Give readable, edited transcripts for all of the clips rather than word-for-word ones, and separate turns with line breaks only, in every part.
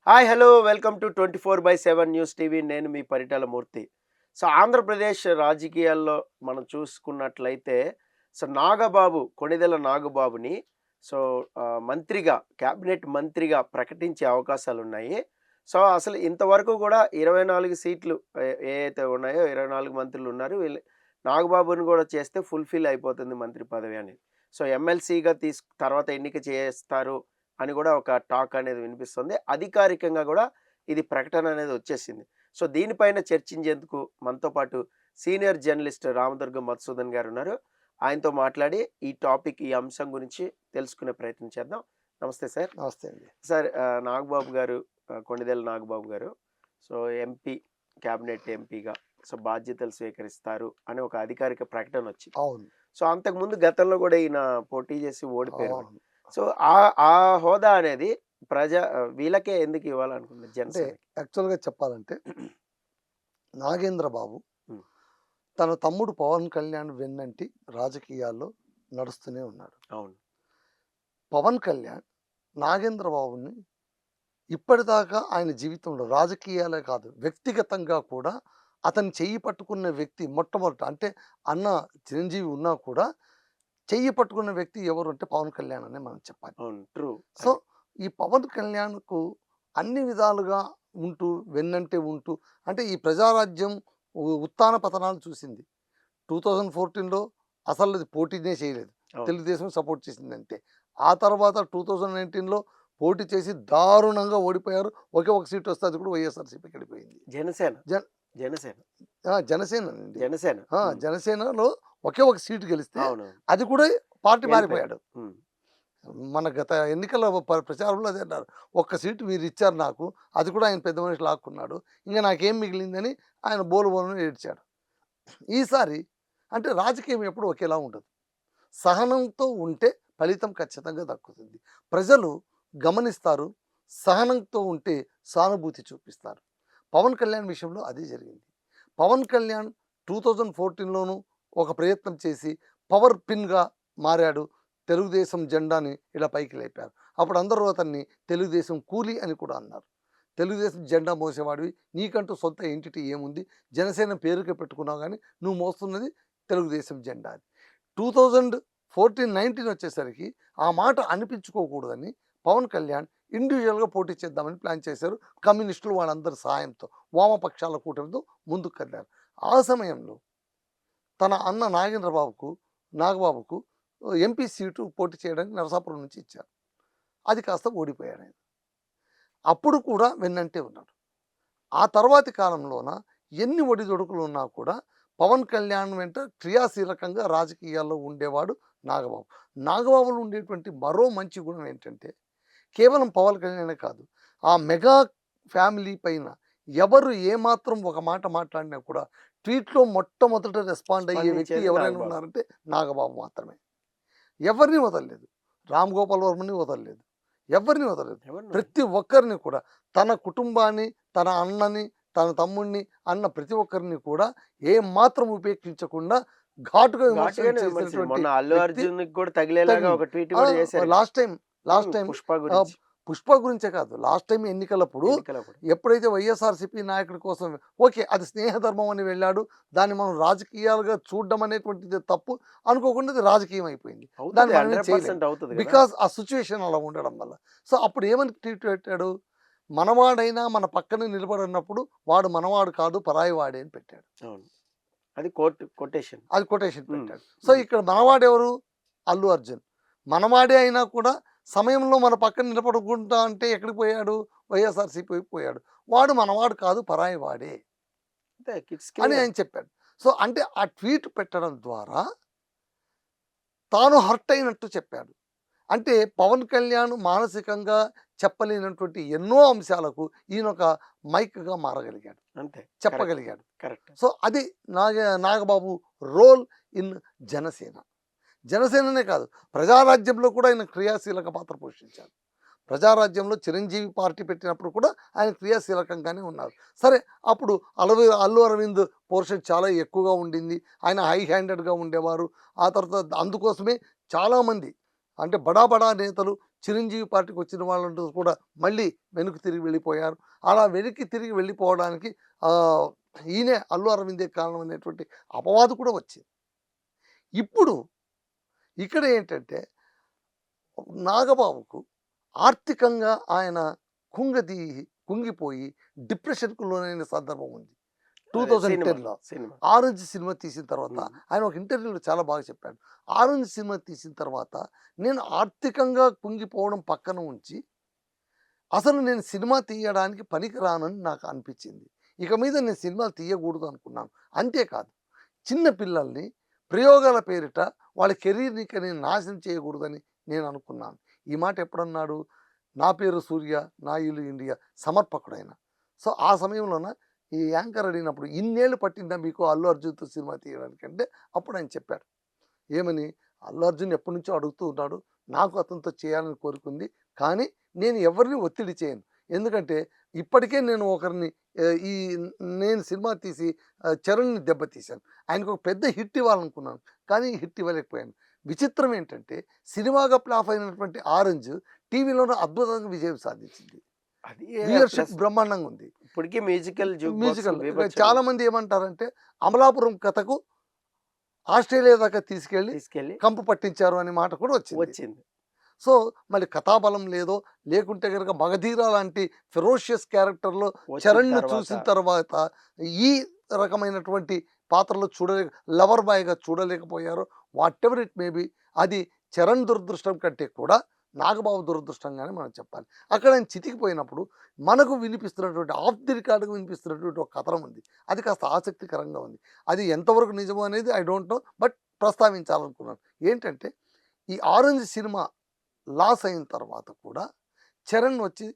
Hi hello welcome to 24/7 news TV. నేను మీ పరిటాల మూర్తి. So Andhra Pradesh రాజకీయాల్లో మనం చూసుకున్నట్లయితే నాగబాబు, కొణిదెల నాగబాబుని మంత్రిగా, క్యాబినెట్ మంత్రిగా ప్రకటించే అవకాశాలున్నాయి. అసలు ఇంతవరకు కూడా 24 సీట్లు ఏయైతే ఉన్నాయో 24 మంత్రులున్నారు. నాగబాబుని కూడా చేస్తే ఫుల్‌ఫిల్ అయిపోతుంది మంత్రి పదవి అనేది. ఎమ్మెల్సీగా తర్వాత ఎన్నిక చేస్తారు అని కూడా ఒక టాక్ అనేది వినిపిస్తుంది. అధికారికంగా కూడా ఇది ప్రకటన అనేది వచ్చేసింది. దీనిపైన చర్చించేందుకు మనతో పాటు సీనియర్ జర్నలిస్ట్ రామదుర్గం మధుసూదన్ గారు ఉన్నారు. ఆయనతో మాట్లాడి ఈ అంశం గురించి తెలుసుకునే ప్రయత్నం చేద్దాం. నమస్తే సార్.
నమస్తే అండి.
సార్, నాగబాబు గారు, కొణిదెల నాగబాబు గారు ఎంపీ, క్యాబినెట్ ఎంపీగా బాధ్యతలు స్వీకరిస్తారు అని ఒక అధికారిక ప్రకటన వచ్చింది.
అవును.
అంతకుముందు గతంలో కూడా ఈయన పోటీ చేసి ఓడిపోయారు.
అవును.
సో, ఆ ఆ హోదా అనేది వీళ్ళకే ఎందుకు ఇవ్వాలనుకున్నారు
అంటే
జనసేనకి?
యాక్చువల్‌గా చెప్పాలంటే నాగేంద్ర బాబు
హ్మ్.
తన తమ్ముడు పవన్ కళ్యాణ్ వెన్నంటి రాజకీయాల్లో నడుస్తూనే ఉన్నాడు.
అవును.
పవన్ కళ్యాణ్ నాగేంద్ర బాబుని ఇప్పటిదాకా ఆయన జీవితంలో రాజకీయాలే కాదు, వ్యక్తిగతంగా కూడా అతని చెయ్యి పట్టుకున్న వ్యక్తి మొట్టమొదట అంటే అన్న చిరంజీవి ఉన్నా కూడా చెయ్యి పట్టుకున్న వ్యక్తి ఎవరు అంటే పవన్ కళ్యాణ్ అనే మనం చెప్పాలి.
అవును. ట్రూ.
సో, ఈ పవన్ కళ్యాణ్‌కు అన్ని విధాలుగా ఉంటూ, వెన్నంటే ఉంటూ అంటే ఈ ప్రజారాజ్యం ఉత్థాన పతనాలు చూసింది. 2014లో అసలది పోటీనే చేయలేదు.
అవును.
తెలుగుదేశం సపోర్ట్ చేసిందంతే. ఆ తర్వాత 2019లో పోటీ చేసి దారుణంగా ఓడిపోయారు. ఒకే ఒక సీట్ వస్తే అది కూడా వైఎస్ఆర్‌సీపీకి వెళ్ళిపోయింది.
జనసేన.
జన్
జనసేన.
జనసేనండి.
జనసేన. హ్మ్.
జనసేనలో ఒకే ఒక సీటు గెలిస్తే
అవునవును.
అది కూడా పార్టీ
వెళ్ళిపోయారు.
మారిపోయాడు.
హ్మ్.
మన గత ఎన్నికల ప్రచారంలో అదే అన్నారు. ఒక్క సీటు మీరు ఇచ్చారు నాకు. అది కూడా ఆయన పెద్ద మనిషి లాక్కున్నాడు. ఇంక నాకేం మిగిలిందని ఆయన బోలు ఏడ్చాడు. ఈసారి అంటే రాజకీయం ఎప్పుడు ఒకేలా ఉండదు. సహనంతో ఉంటే ఫలితం ఖచ్చితంగా దక్కుతుంది. ప్రజలు గమనిస్తారు. సహనంతో ఉంటే సానుభూతి చూపిస్తారు. పవన్ కళ్యాణ్ విషయంలో అదే జరిగింది. పవన్ కళ్యాణ్ 2014లోనూ ఒక ప్రయత్నం చేసి పవర్ పిన్‌గా మారాడు. తెలుగుదేశం జెండాని ఇలా పైకి లేపారు. అప్పుడు అందరూ అతన్ని తెలుగుదేశం కూలీ అని కూడా అన్నారు. తెలుగుదేశం జెండా మోసేవాడివి, నీకంటూ సొంత ఎంటిటీ ఏముంది? జనసేన పేరుకే పెట్టుకున్నావు గానీ, నువ్వు మోస్తున్నది తెలుగుదేశం జెండా అని. 2014, 19 వచ్చేసరికి ఆ మాట అనిపించుకోకూడదని పవన్ కళ్యాణ్ ఇండివిజువల్‌గా పోటీ చేద్దామని ప్లాన్ చేశారు. కమ్యూనిస్టులు వాళ్ళందరి సహాయంతో, వామపక్షాల కూటమితో ముందుకు కదిలారు. ఆ సమయంలో తన అన్న నాగబాబుకు ఎంపీ సీటు పోటీ చేయడానికి నరసాపురం నుంచి ఇచ్చారు. అది కాస్త ఓడిపోయాడాయన. అప్పుడు కూడా వెన్నంటే ఉన్నాడు. ఆ తర్వాతి కాలంలోన ఎన్ని ఒడిదుడుకులు ఉన్నా కూడా పవన్ కళ్యాణ్ వెంట క్రియాశీలకంగా రాజకీయాల్లో ఉండేవాడు నాగబాబు. నాగబాబులో ఉండేటువంటి మరో మంచి గుణం ఏంటంటే కేవలం పవన్ కళ్యాణే కాదు, ఆ మెగా ఫ్యామిలీ పైన ఎవరు ఏమాత్రం ఒక మాట మాట్లాడినా కూడా ట్వీట్‌లో మొట్టమొదట రెస్పాండ్ అయ్యే వ్యక్తి
స్పందించేది
ఎవరైనా
నాగబాబు.
ఉన్నారంటే నాగబాబు మాత్రమే. ఎవరిని వదలలేదు. రామ్ గోపాల్ వర్మని వదలలేదు. ఎవరిని వదలలేదు.
ఎవరిని?
ప్రతి ఒక్కరిని కూడా తన కుటుంబాన్ని, తన అన్నని, తన తమ్ముడిని అన్న ప్రతి ఒక్కరిని కూడా ఏమాత్రం ఉపేక్షించకుండా ఘాటుగా విమర్శలు
ఘాటుగానే విమర్శించారు.
చేసినటువంటి
మొన్న అల్లు
వ్యక్తి.
అర్జున్‌కి కూడా తగిలేలాగా
తగిలింది.
ఒక ట్వీట్ కూడా చేశారు.
లాస్ట్ టైం
పుష్ప గురించి.
పుష్ప గురించే కాదు. లాస్ట్ టైం ఎన్నికలప్పుడు
ఎన్నికలప్పుడు.
ఎప్పుడైతే వైఎస్ఆర్‌సీపీ నాయకుడి కోసం ఓకే, అది స్నేహధర్మం అని వెళ్ళాడు. దాన్ని మనం రాజకీయాలుగా చూడడం అనేటువంటిది తప్పు అనుకోకుండా అది రాజకీయం అయిపోయింది.
అవుతది.
దాన్ని మనం ఏం చేయలేం.
100% అవుతది కదా!
బికాజ్ ఆ సిట్యుయేషన్ అలా ఉండడం వల్ల. సో, అప్పుడు ఏమని ట్వీట్ పెట్టాడు? మనవాడైనా మన పక్కన నిలబడినప్పుడు వాడు మనవాడు కాదు పరాయి వాడే అని పెట్టాడు.
అవును. అది కొటేషన్.
అది కొటేషన్
హ్మ్.
పెట్టాడు. సో, ఇక్కడ మనవాడెవరు? అల్లు అర్జున్. మనవాడే అయినా కూడా సమయంలో మన పక్కన నిలబడకుండా అంటే ఎక్కడికి పోయాడు? వైఎస్ఆర్‌సీపీ వైపు పోయాడు. వాడు మనవాడు కాదు పరాయి వాడే
అంతే. ఇట్స్
అని
క్లియర్.
ఆయన చెప్పాడు. సో, అంటే ఆ ట్వీట్ పెట్టడం ద్వారా తాను హర్ట్ అయినట్టు చెప్పాడు. అంటే పవన్ కళ్యాణ్ మానసికంగా చెప్పలేనటువంటి ఎన్నో అంశాలకు ఈయనొక మైక్‌గా మారగలిగాడు.
అంతే.
చెప్పగలిగాడు.
కరెక్ట్.
సో, అది నాగబాబు రోల్ ఇన్ జనసేన. జనసేననే కాదు, ప్రజారాజ్యంలో కూడా ఆయన క్రియాశీలక పాత్ర పోషించారు. ప్రజారాజ్యంలో చిరంజీవి పార్టీ పెట్టినప్పుడు కూడా ఆయన క్రియాశీలకంగానే ఉన్నారు. సరే, అప్పుడు అల్లు అరవింద్ పోర్షన్ చాలా ఎక్కువగా ఉండింది. ఆయన హై హ్యాండెడ్‌గా ఉండేవారు. ఆ తర్వాత అందుకోసమే చాలామంది అంటే బడా బడా నేతలు చిరంజీవి పార్టీకి వచ్చిన వాళ్ళంటూ కూడా మళ్ళీ వెనక్కి తిరిగి వెళ్ళిపోయారు. అలా వెనక్కి తిరిగి వెళ్ళిపోవడానికి ఈయనే అల్లు అరవిందే కారణం అనేటువంటి అపవాదు కూడా వచ్చింది. ఇప్పుడు ఇక్కడ ఏంటంటే నాగబాబుకు ఆర్థికంగా ఆయన కుంగది కుంగిపోయి డిప్రెషన్‌కు లోనైన సందర్భం ఉంది.
అదే సినిమా
2010లో
సినిమా
'ఆరెంజ్' సినిమా తీసిన తర్వాత
ఉమ్.
ఆయన ఒక ఇంటర్వ్యూలో చాలా బాగా చెప్పాడు. 'ఆరెంజ్' సినిమా తీసిన తర్వాత నేను ఆర్థికంగా కుంగిపోవడం పక్కన ఉంచి, అసలు నేను సినిమా తీయడానికి పనికిరానని నాకు అనిపించింది. ఇక మీద నేను సినిమాలు తీయకూడదు అనుకున్నాను. అంతేకాదు చిన్న పిల్లల్ని ప్రయోగాల పేరిట వాళ్ళ కెరీర్‌ని ఇక నేను నాశనం చేయకూడదని నేను అనుకున్నాను. ఈ మాట ఎప్పుడన్నాడు? నా పేరు సూర్య, నా ఇల్లు ఇండియా సమర్పకుడైన. సో, ఆ సమయంలోన ఈ యాంకర్ అడిగినప్పుడు ఇన్నేళ్ళు పట్టిందా మీకు అల్లు అర్జున్‌తో సినిమా తీయడానికి అంటే, అప్పుడు ఆయన చెప్పాడు. ఏమని? అల్లు అర్జున్ ఎప్పటినుంచో అడుగుతూ ఉన్నాడు. నాకు అతనితో చేయాలని కోరిక ఉంది. కానీ నేను ఎవరిని ఒత్తిడి చేయను. ఎందుకంటే ఇప్పటికే నేను ఒకరిని ఈ నేను సినిమా తీసి చరణ్‌ని దెబ్బతీశాను. ఆయనకు ఒక పెద్ద హిట్ ఇవ్వాలనుకున్నాను. కానీ హిట్ ఇవ్వలేకపోయాను. విచిత్రం ఏంటంటే సినిమాగా ఫ్లాప్ అయినటువంటి 'ఆరెంజ్' టీవీలోనే అద్భుతంగా విజయం సాధించింది.
అది
వ్యూయర్‌షిప్
ప్లస్
బ్రహ్మాండంగా ఉంది.
ఇప్పటికీ మ్యూజికల్ జూక్ బాక్స్
మ్యూజికల్
బీభత్సంగా
చాలా మంది ఏమంటారంటే అమలాపురం కథకు ఆస్ట్రేలియా దాకా తీసుకెళ్ళి
తీసుకెళ్ళి
కంపు పట్టించారు అనే మాట కూడా వచ్చింది.
వచ్చింది.
సో, మళ్ళీ కథాబలం లేదో, లేకుంటే గనక 'మగధీర' లాంటి ఫెరోషియస్ క్యారెక్టర్‌లో
వచ్చిన
చరణ్‌ని
తర్వాత
చూసిన తర్వాత ఈ రకమైనటువంటి పాత్రలో లవర్ బాయ్‌గా చూడలేకపోయారో వాటెవర్ ఇట్ మే బి, అది చరణ్ దురదృష్టం కంటే కూడా నాగబాబు దురదృష్టంగానే మనం చెప్పాలి. అక్కడ ఆయన చితికిపోయినప్పుడు మనకు వినిపిస్తున్నటువంటి ఆఫ్ ది రికార్డ్‌గా వినిపిస్తున్నటువంటి ఒక కథనం ఉంది. అది కాస్త ఆసక్తికరంగా ఉంది. అది ఎంతవరకు నిజమో అనేది ఐ డోంట్ నో. బట్ ప్రస్తావించాలనుకున్నాను. ఏంటంటే ఈ 'ఆరెంజ్' సినిమా లాస్ అయిన తర్వాత కూడా చరణ్ వచ్చి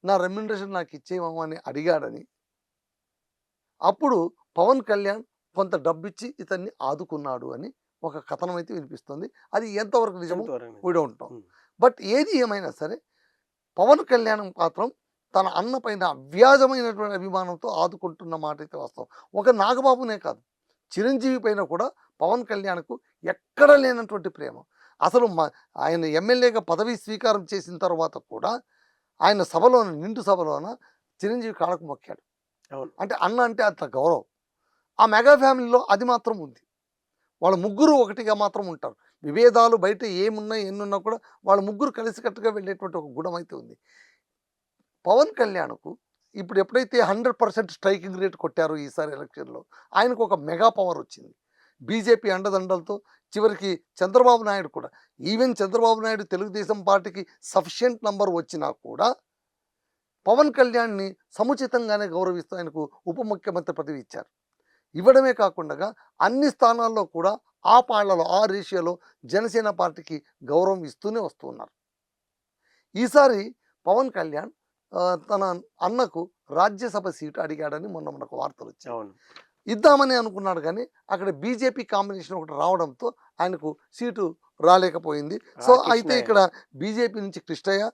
నా రెమ్యునరేషన్ నాకు ఇచ్చేయమమ్మ అని అడిగాడని, అప్పుడు పవన్ కళ్యాణ్ కొంత డబ్బిచ్చి ఇతన్ని ఆదుకున్నాడు అని ఒక కథనం అయితే వినిపిస్తుంది. అది ఎంతవరకు నిజమో
ఎంతవరకు
we don't know.
Um.
But ఏది ఏమైనా సరే పవన్ కళ్యాణ్ మాత్రం తన అన్న పైన అవ్యాజమైనటువంటి అభిమానంతో ఆదుకుంటున్న మాట అయితే వాస్తవం. ఒక నాగబాబునే కాదు, చిరంజీవి పైన కూడా పవన్ కళ్యాణ్‌కు ఎక్కడ లేనటువంటి ప్రేమ. అసలు ఆయన ఎమ్మెల్యేగా పదవి స్వీకారం చేసిన తర్వాత కూడా ఆయన సభలోన నిండు సభలోన చిరంజీవి కాళ్ళకు మొక్కాడు.
అవును.
అంటే అన్న అంటే అంత గౌరవం. ఆ మెగా ఫ్యామిలీలో అది మాత్రం ఉంది. వాళ్ళ ముగ్గురు ఒకటిగా మాత్రం ఉంటారు. విభేదాలు బయట ఏమున్నా ఎన్నున్నా కూడా వాళ్ళ ముగ్గురు కలిసికట్టుగా వెళ్ళేటువంటి ఒక గుణం అయితే ఉంది. పవన్ కళ్యాణ్‌కు ఇప్పుడు ఎప్పుడైతే 100% స్ట్రైకింగ్ రేట్ కొట్టారో ఈసారి ఎలక్షన్‌లో, ఆయనకు ఒక మెగా పవర్ వచ్చింది. బీజేపీ అండదండలతో చివరికి చంద్రబాబు నాయుడు కూడా, ఈవెన్ చంద్రబాబు నాయుడు తెలుగుదేశం పార్టీకి సఫిషియెంట్ నంబర్ వచ్చినా కూడా పవన్ కళ్యాణ్‌ని సముచితంగానే గౌరవిస్తూ ఆయనకు ఉప ముఖ్యమంత్రి పదవి ఇచ్చారు. ఇవ్వడమే కాకుండా అన్ని స్థానాల్లో కూడా ఆ పాళ్లలో ఆ రేషియోలో జనసేన పార్టీకి గౌరవం ఇస్తూనే వస్తూ ఉన్నారు. ఈసారి పవన్ కళ్యాణ్ తన అన్నకు రాజ్యసభ సీటు అడిగాడని మొన్న మనకు వార్తలు వచ్చాయి.
అవును.
ఇద్దామని అనుకున్నాడు కానీ అక్కడ బీజేపీ కాంబినేషన్ ఒకటి రావడంతో ఆయనకు సీటు రాలేకపోయింది. సో అయితే
కృష్ణయ్య.
ఇక్కడ బీజేపీ నుంచి కృష్ణయ్య,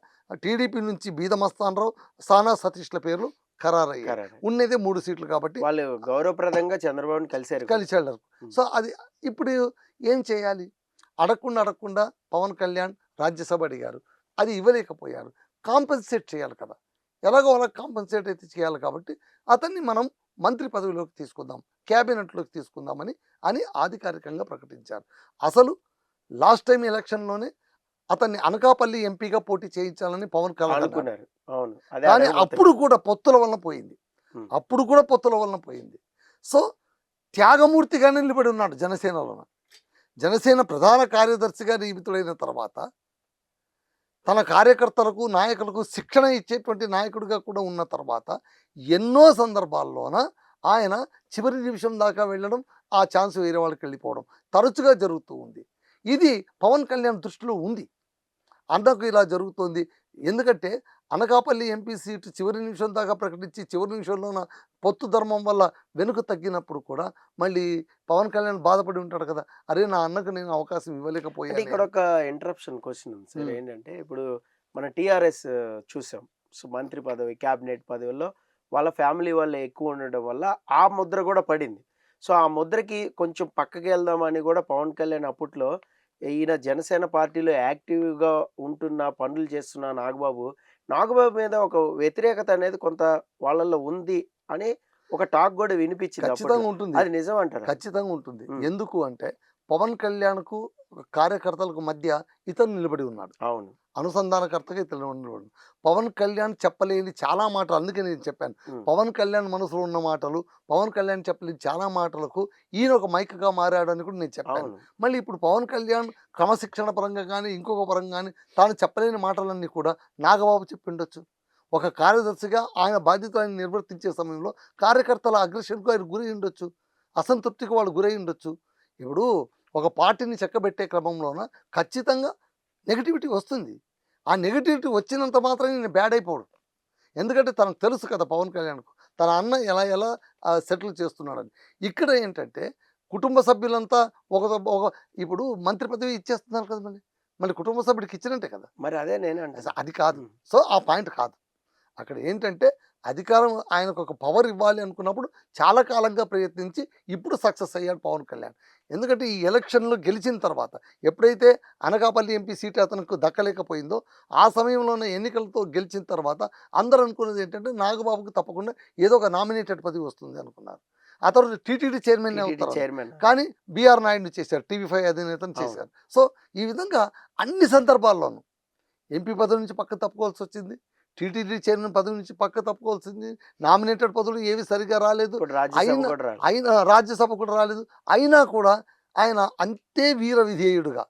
టీడీపీ నుంచి బీదమస్తానరావు, సానా సతీష్ల పేర్లు ఖరారయ్యాయి.
కరెక్ట్.
ఉన్నదే 3 సీట్లు కాబట్టి
వాళ్ళు గౌరవప్రదంగా చంద్రబాబుని కలిశారు కూడా.
కలిసి వెళ్ళరు.
ఉమ్.
సో అది ఇప్పుడు ఏం చేయాలి? అడగకుండా పవన్ కళ్యాణ్ రాజ్యసభ అడిగారు. అది ఇవ్వలేకపోయారు. కాంపెన్సేట్ చేయాలి కదా! ఎలాగో అలా కాంపెన్సేట్ అయితే చేయాలి కాబట్టి అతన్ని మనం మంత్రి పదవిలోకి తీసుకుందాం, క్యాబినెట్‌లోకి తీసుకుందామని అధికారికంగా ప్రకటించారు. అసలు లాస్ట్ టైమ్ ఎలక్షన్‌లోనే అతన్ని అనకాపల్లి ఎంపీగా పోటీ చేయించాలని పవన్ కళ్యాణ్
అనుకున్నారు. అవును. అదే
కానీ
అడగబోతున్నా.
అప్పుడు కూడా పొత్తుల వలన పోయింది.
ఉమ్.
అప్పుడు కూడా పొత్తుల వలన పోయింది. సో త్యాగమూర్తిగానే నిలబడి ఉన్నాడు జనసేనలోన. జనసేన ప్రధాన కార్యదర్శిగా నియమితుడైన తర్వాత తన కార్యకర్తలకు, నాయకులకు శిక్షణ ఇచ్చేటువంటి నాయకుడిగా కూడా ఉన్న తర్వాత ఎన్నో సందర్భాల్లోన ఆయన చివరి నిమిషం దాకా వెళ్ళడం, ఆ ఛాన్స్ వేరే వాళ్ళకి వెళ్ళిపోవడం తరచుగా జరుగుతూ ఉంది. ఇది పవన్ కళ్యాణ్ దృష్టిలో ఉంది. అన్నకు ఇలా జరుగుతోంది. ఎందుకంటే అనకాపల్లి ఎంపీ సీటు చివరి నిమిషం దాకా ప్రకటించి చివరి నిమిషంలోన పొత్తు ధర్మం వల్ల వెనుక తగ్గినప్పుడు కూడా మళ్ళీ పవన్ కళ్యాణ్ బాధపడి ఉంటాడు కదా! అరే! నా అన్నకు నేను అవకాశం
అంటే
ఇవ్వలేకపోయానే.
ఇక్కడ ఒక ఇంటరప్షన్ క్వశ్చన్ ఉంది సార్.
హ్మ్.
ఏంటంటే ఇప్పుడు మన టీఆర్ఎస్ చూసాం. సో మంత్రి పదవి, క్యాబినెట్ పదవుల్లో వాళ్ళ ఫ్యామిలీ వాళ్ళే ఎక్కువ ఉండడం వల్ల ఆ ముద్ర కూడా పడింది. సో ఆ ముద్రకి కొంచెం పక్కకి వెళ్దామని కూడా పవన్ కళ్యాణ్ అప్పట్లో ఈయన జనసేన పార్టీలో యాక్టివ్‌గా ఉంటున్న, పనులు చేస్తున్న నాగబాబు మీద ఒక వ్యతిరేకత అనేది కొంత వాళ్ళలో ఉంది అని ఒక టాక్ గూడా వినిపిచ్చింది అప్పట్లో.
ఖచ్చితంగా ఉంటుంది.
అది నిజం అంటారా?
ఖచ్చితంగా ఉంటుంది.
హ్మ్.
ఎందుకు అంటే పవన్ కళ్యాణ్‌కు కార్యకర్తలకు మధ్య ఇతను నిలబడి ఉన్నాడు.
అవును.
అనుసంధానకర్తగా ఇతను నిలబడి. పవన్ కళ్యాణ్ చెప్పలేని చాలా మాటలు అందుకే నేను చెప్పాను.
హ్మ్.
పవన్ కళ్యాణ్ మనసులో ఉన్న మాటలు, పవన్ కళ్యాణ్ చెప్పలేని చాలా మాటలకు ఈయన ఒక మైక్‌గా మారాడని కూడా నేను చెప్పాను.
అవును.
మళ్ళీ ఇప్పుడు పవన్ కళ్యాణ్ క్రమశిక్షణ పరంగా గాని, ఇంకొక పరంగా గాని తాను చెప్పలేని మాటలన్నీ కూడా నాగబాబు చెప్పిండొచ్చు. ఒక కార్యదర్శిగా ఆయన బాధ్యతలు ఆయన నిర్వర్తించే సమయంలో కార్యకర్తల అగ్రెషన్‌కు ఆయన గురై ఉండొచ్చు. అసంతృప్తికి వాళ్ళు గురై ఉండొచ్చు. ఇప్పుడు ఒక పార్టీని చెక్కబెట్టే క్రమంలోన ఖచ్చితంగా నెగటివిటీ వస్తుంది. ఆ నెగటివిటీ వచ్చినంత మాత్రాన ఈయన బ్యాడ్ అయిపోడు. ఎందుకంటే తనకు తెలుసు కదా పవన్ కళ్యాణ్‌కు. తన అన్న ఎలా ఎలా సెటిల్ చేస్తున్నాడని. ఇక్కడ ఏంటంటే కుటుంబ సభ్యులంతా ఒక ఒక ఇప్పుడు మంత్రి పదవి ఇచ్చేస్తున్నారు కదా మళ్ళీ. మళ్ళీ కుటుంబ సభ్యుడికి ఇచ్చినట్టే కదా!
మరి అదే నేను అంటున్నా.
అది కాదు.
హ్మ్.
సో, ఆ పాయింట్ కాదు. అక్కడ ఏంటంటే అధికారం ఆయనకు ఒక పవర్ ఇవ్వాలి అనుకున్నప్పుడు చాలా కాలంగా ప్రయత్నించి ఇప్పుడు సక్సెస్ అయ్యాడు పవన్ కళ్యాణ్. ఎందుకంటే ఈ ఎలక్షన్‌లో గెలిచిన తర్వాత ఎప్పుడైతే అనకాపల్లి ఎంపీ సీట్ అతనికి దక్కలేకపోయిందో ఆ సమయంలోనే ఎన్నికలతో గెలిచిన తర్వాత అందరూ అనుకున్నది ఏంటంటే నాగబాబుకి తప్పకుండా ఏదో ఒక నామినేటెడ్ పదవి వస్తుంది అనుకున్నారు. ఆ తర్వాత టీటీడీ చైర్మన్
టీటీడీ
అవుతారు.
చైర్మన్.
కానీ బీఆర్ నాయుడుని చేశారు. టీవీ5 అధినేతను
అవును.
చేశారు. సో, ఈ విధంగా అన్ని సందర్భాల్లోనూ ఎంపీ పదవి నుంచి పక్కకు తప్పుకోవాల్సొచ్చింది. టీటీడీ చైర్మన్ పదవి నుంచి పక్కకు తప్పుకోవాల్సింది. నామినేటెడ్ పదవులు ఏవి సరిగ్గా రాలేదు.
ఇప్పుడు రాజ్యసభ
అయినా
కూడా రాలేదు.
అయినా రాజ్యసభ కూడా రాలేదు. అయినా కూడా ఆయన అంతే వీర విధేయుడుగా,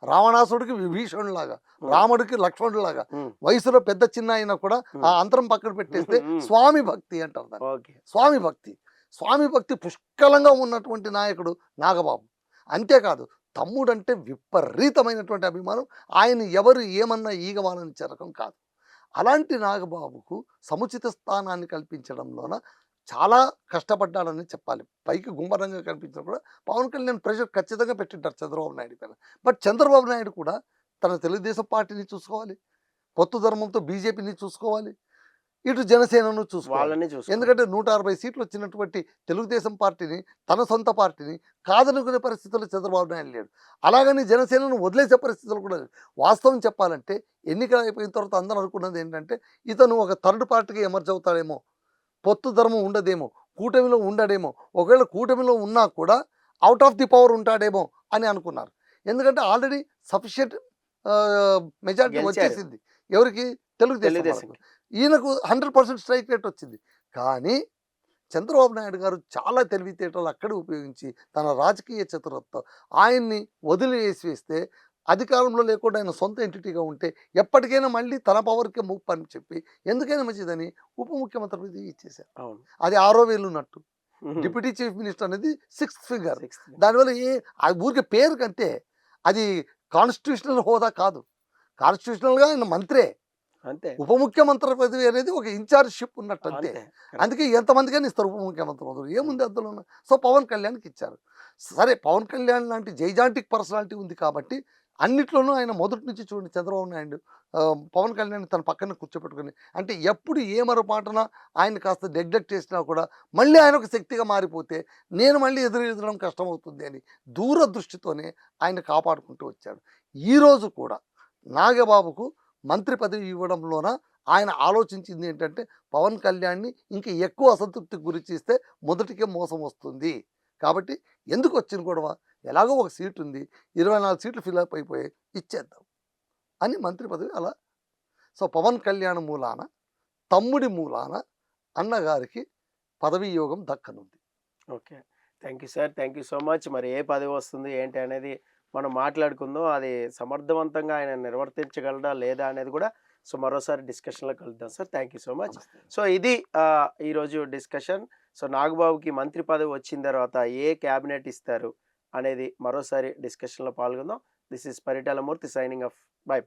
రావణాసుడికి విభీషణుడిలాగా,
హ్మ్.
రాముడికి లక్ష్మణుడిలాగా,
హ్మ్.
వయసులో పెద్ద చిన్న అయినా కూడా ఆ
హ్మ్.
అంతరం పక్కన పెట్టేస్తే
హ్మ్.
స్వామి భక్తి అంటారు దాన్ని.
ఓకే.
స్వామి భక్తి. స్వామి భక్తి పుష్కలంగా ఉన్నటువంటి నాయకుడు నాగబాబు. అంతేకాదు తమ్ముడంటే విపరీతమైనటువంటి అభిమానం. ఆయన ఎవరు ఏమన్నా ఈగవాలని రకం కాదు. అలాంటి నాగబాబుకు సముచిత స్థానాన్ని కల్పించడంలోన చాలా కష్టపడ్డాడని చెప్పాలి. పైకి గుమ్మరంగా కనిపించినా కూడా పవన్ కళ్యాణ్ ప్రెషర్ ఖచ్చితంగా పెట్టింటారు చంద్రబాబు నాయుడు పైన. బట్ చంద్రబాబు నాయుడు కూడా తన తెలుగుదేశం పార్టీని చూసుకోవాలి. పొత్తు ధర్మంతో బీజేపీని చూసుకోవాలి. ఇటు జనసేనను చూసుకోవాలి.
వాళ్ళని చూసుకోవాలి.
ఎందుకంటే 160 సీట్లు వచ్చినటువంటి తెలుగుదేశం పార్టీని, తన సొంత పార్టీని కాదనుకునే పరిస్థితుల్లో చంద్రబాబు నాయుడు లేడు. అలాగని జనసేనను వదిలేసే పరిస్థితులు కూడా లేవు. వాస్తవం చెప్పాలంటే ఎన్నికలు అయిపోయిన తర్వాత అందరూ అనుకున్నది ఏంటంటే ఇతను ఒక థర్డ్ పార్టీగా ఎమర్జ్ అవుతాడేమో, పొత్తు ధర్మం ఉండదేమో, కూటమిలో ఉండడేమో, ఒకవేళ కూటమిలో ఉన్నా కూడా ఔట్ ఆఫ్ ది పవర్ ఉంటాడేమో అని అనుకున్నారు. ఎందుకంటే ఆల్రెడీ సఫిషియెంట్ మెజారిటీ
గెలిచారు.
వచ్చేసింది. ఎవరికి? తెలుగుదేశం వాళ్ళకు.
తెలుగుదేశంకి.
ఈయనకు 100% స్ట్రైక్ రేట్ వచ్చింది. కానీ చంద్రబాబు నాయుడు గారు చాలా తెలివితేటలు అక్కడే ఉపయోగించి తన రాజకీయ చతురతతో ఆయన్ని వదిలివేసి అధికారంలో లేకుండా ఆయన సొంత ఎంటిటీగా ఉంటే ఎప్పటికైనా మళ్ళీ తన పవర్‌కే ముప్పు అని చెప్పి ఎందుకైనా మంచిదని ఉప ముఖ్యమంత్రి పదవి ఇచ్చేశారు.
అవును.
అది ఆరో వేలున్నట్టు.
హుహు.
డిప్యూటీ చీఫ్ మినిస్టర్ అనేది సిక్స్త్ ఫిగర్.
సిక్స్త్.
దానివల్ల ఊరికే పేరుకంతే. అది కాన్స్టిట్యూషనల్ హోదా కాదు. కాన్స్టిట్యూషనల్‌గా ఆయన మంత్రే.
అంతే.
ఉప ముఖ్యమంత్రి పదవి అనేది ఒక ఇన్‌చార్జ్‌షిప్ ఉన్నట్టు అంతే.
అంతే.
అందుకే ఎంతమందికైనా ఇస్తారు ఉప ముఖ్యమంత్రి పదవులు. ఏముంది అందులోన? సో, పవన్ కళ్యాణ్‌కి ఇచ్చారు. సరే పవన్ కళ్యాణ్ లాంటి జైజాంటిక్ పర్సనాలిటీ ఉంది కాబట్టి అన్నిట్లోనూ ఆయన మొదటి నుంచి చూడండి చంద్రబాబు నాయుడు పవన్ కళ్యాణ్ తన పక్కన కూర్చోపెట్టుకొని అంటే ఎప్పుడు ఏ మరోపాటున ఆయన కాస్త నెగ్లెక్ట్ చేసినా కూడా మళ్ళీ ఆయన ఒక శక్తిగా మారిపోతే నేను మళ్ళీ ఎదురడం కష్టమవుతుంది అని దూరదృష్టితోనే ఆయన కాపాడుకుంటూ వచ్చాడు. ఈరోజు కూడా నాగబాబుకు మంత్రి పదవి ఇవ్వడంలోన ఆయన ఆలోచించింది ఏంటంటే పవన్ కళ్యాణ్‌ని ఇంకా ఎక్కువ అసంతృప్తికి గురి చేస్తే మొదటికే మోసం వస్తుంది. కాబట్టి ఎందుకు వచ్చిన గొడవ? ఎలాగో ఒక సీట్ ఉంది. 24 సీట్లు ఫిలప్ అయిపోయాయి. ఇచ్చేద్దాం అని మంత్రి పదవి అలా. సో, పవన్ కళ్యాణ్ మూలాన, తమ్ముడి మూలాన అన్నగారికి పదవీ యోగం దక్కనుంది.
Okay. Thank you sir. Thank you so much. మరి ఏ పదవి వస్తుంది ఏంటి అనేది మనం మాట్లాడుకుందాం. అది సమర్థవంతంగా ఆయన నిర్వర్తించగలడా లేదా అనేది కూడా మరోసారి డిస్కషన్‌లో కలుద్దాం sir. Thank you so much.
నమస్తే.
సో, ఇది ఈరోజు డిస్కషన్. నాగబాబుకి మంత్రి పదవి వచ్చిన తర్వాత ఏ క్యాబినెట్ ఇస్తారు అనేది మరోసారి డిస్కషన్‌లో పాల్గొందాం. This is Paritala Murthy signing off. By.